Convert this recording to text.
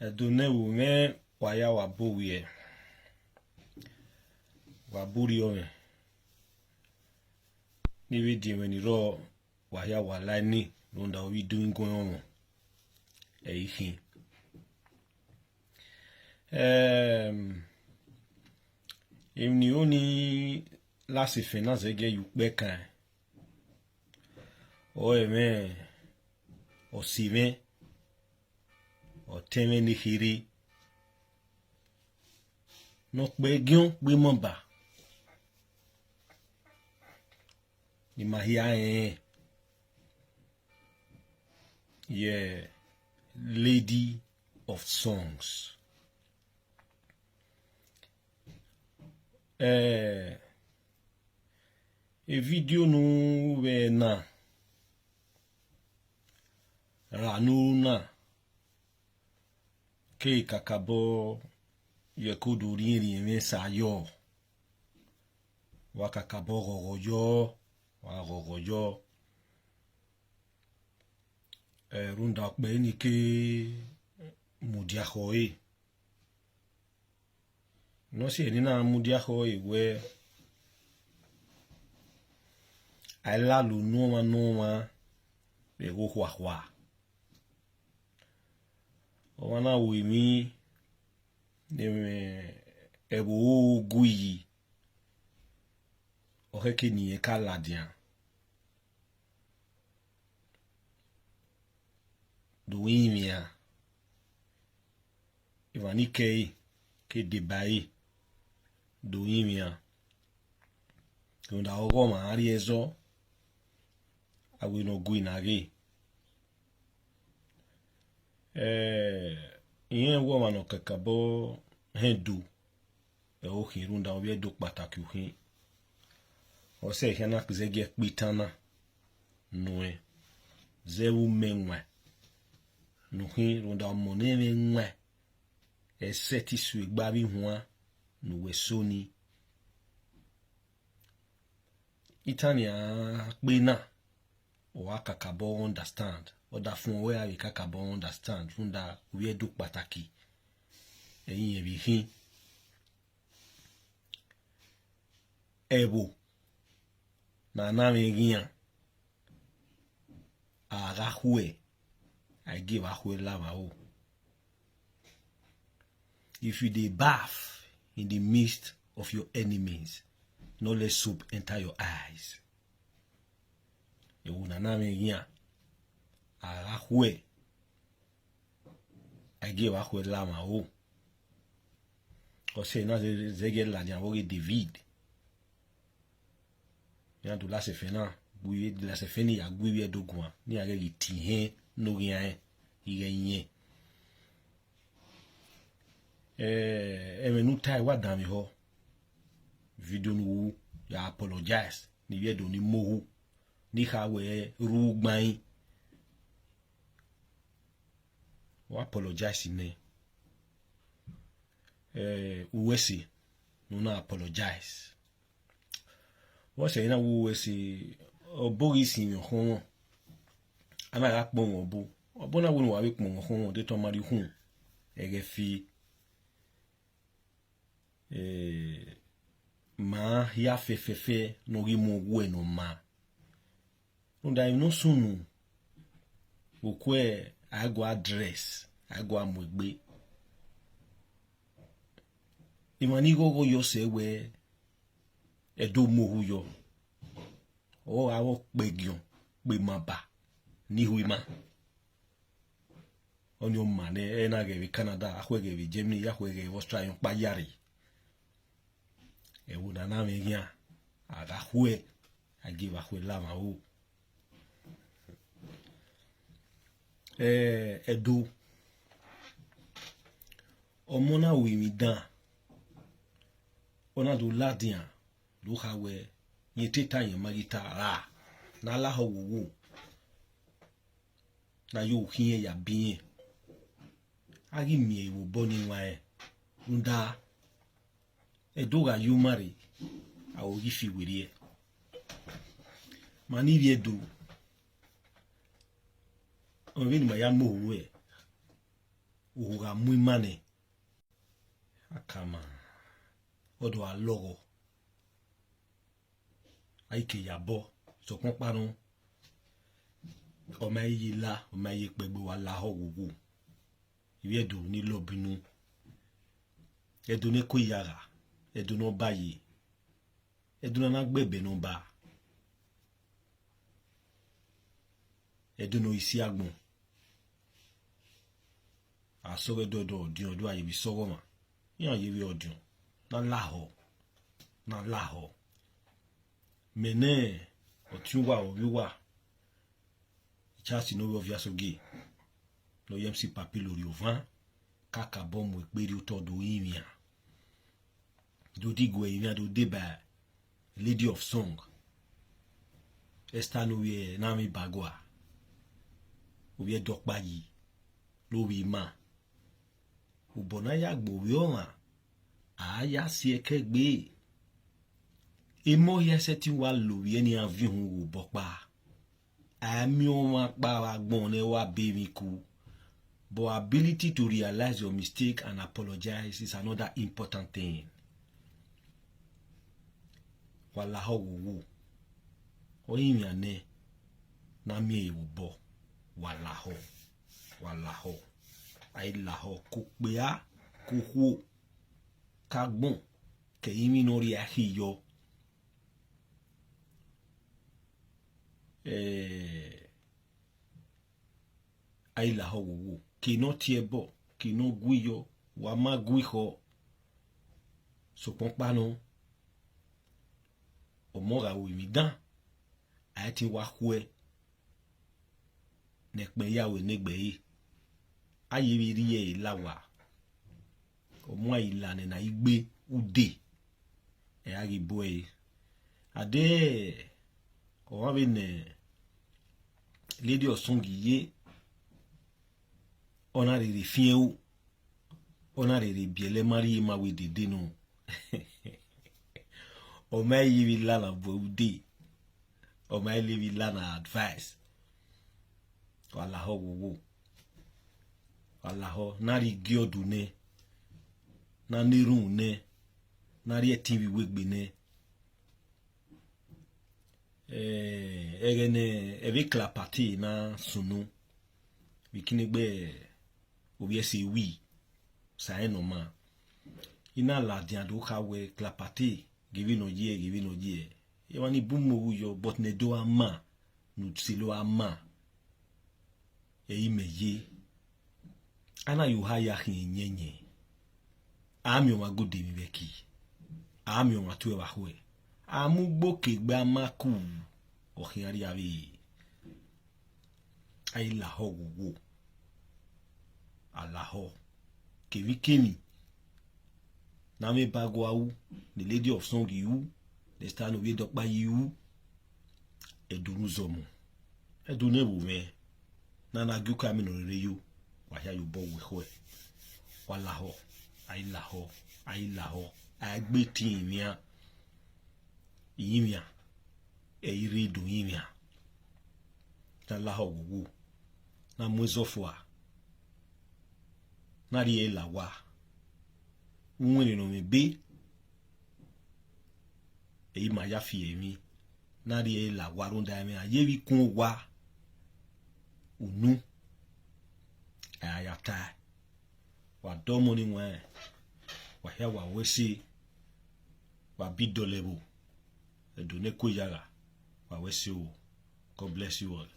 Donne où mais waya wabowie waburio me ni we di when ro waya walani runda we doing going on ihin ni oni la se finance ge yu pe kan o eme o sive o teme ni hiri no pe gion pe mo ba ni mahia yeah, lady of songs. A video no we na ranuna ke kakabo ye kuduri ri sayo wa kakabo gogoyo wa gogoyo runda pe ni ke mudiahoe no si ni na mudiahoe we ala lu noma be go hwa o wana wi mi ebo guyi o heke ni e kaladian do imia ivani ke debai do imia kunda ogo ma ari ezo awi no gui na ge yen wo ma no kakabo hedu o hirunda o be do pataki hin o se hena kzege pitana noe zewu menwa no hin runda mo ne menwa e seti su igba bi hoa no we soni itania pe na o akakabo understand o da fun we ari kakabo understand runda we do pataki eyin e bi hin ebo na me gian agahue I give ahue lava o if you dey bath in the midst of your enemies, no let soup enter your eyes. You na me gian agahue I give ahue lava o o se na zege la dia wo David ya do la se fena buye de la se feni ya gwiwe dogun ni age yi ti hen no rien ire yin menu tai wa dan mi ho video nu ya apologize ni we do ni mohu ni ha we ru gban wa apologize ni uwesi no na apologize wọ́n ṣe na wo esi obori sin ho ana ga pon obo na wo no wa we pon ho de to mari hu ege fi ma ya fefe no ri mo wo eno ma unda no sunu okwe ago address ago amugbe imani gogo yo se we edo mohu yo o awo pegion pe maba ni huima onyo mane na ge Canada ahwege bi Germany ahwege Australia pa yari e wona na me gian aga hue agiva hue lama o edo omona wi mi dan ona do ladian do hawe yin teta yin magita ra na la ho wo na yo hin ya bien agi mi e wo boni wa nda edo ga you marry awo gifi were mani bi edo on vient ma ya mo we o ga mu mane akama odo alogo aike yabo so pon parun o ma yi la o ma yi pe gbe wa la ho wo iwe do ni lobinu edo ne ko yara edo no bayi edo na gbebe no ba edo no isi agbon asore dodo odion do aye bi soro ma yan ye wi odion na laho mene otunwa o wiwa chasi no wo via soge no yemsi papi lori ovan kaka bomu ekperi utodo imia do digwe imia do deba lady of song esta no we na mi bagwa obi dokpa yi lo wi ma ubona ya gbo wi oma aya si ekegbe emo yese ti wa lo wi eni avihun wo bopa ami o ma pa wa gbon ne wa be mi ku. But ability to realize your mistake and apologize is another important thing. Wallaho wo. Oyin ya ne na mi e wo wallaho. Ai laho ko pe a ko ho ka gbon ke imi no ri ahiyo. Ai laho wo. Qui no tiebo, qui no guyo, wa ma guijo, so pompano, o mora ou imidan, a eti wakwe, nekme ya we negbe a yeviriye lawa, o mwa ilane na igbe ude, e agi boe, ade, o wavene, lady of songiye, ona rere fien ona rere biele mari ma we dede no o ma yivi la na boude o ma livi la na advice wala ho wo wala ho nari giodu ne na nirun ne nari TV wegbe ne egene avec la partie na sunu bikinigbe obi ese wi sa enoma ina la diando kawe klapate give no ye e wani bumo yo but ne do ama nu tsilo ama e imeye ana yu haya hinyenye ami o magode mi beki ami o matu e wa hwe amugbo kegbe amaku o hinari abi ai la ho wo alaho kevikeni na me bagwa u the lady of song you the stand of dokpa you edunu zomo edune bu me na guka mi no re you wa ya you bo we ho walaho ai laho agbe tin mia yimia e ire do yimia ta laho wo na mwezofwa nari e lawa unwere no mebe e ma ya fi emi nari e lawa ronda mi ayewi kun wa unu ayata wa domo ni won wa ya wa wesi wa bidolebo edone ko yara wa wesi o. God bless you all.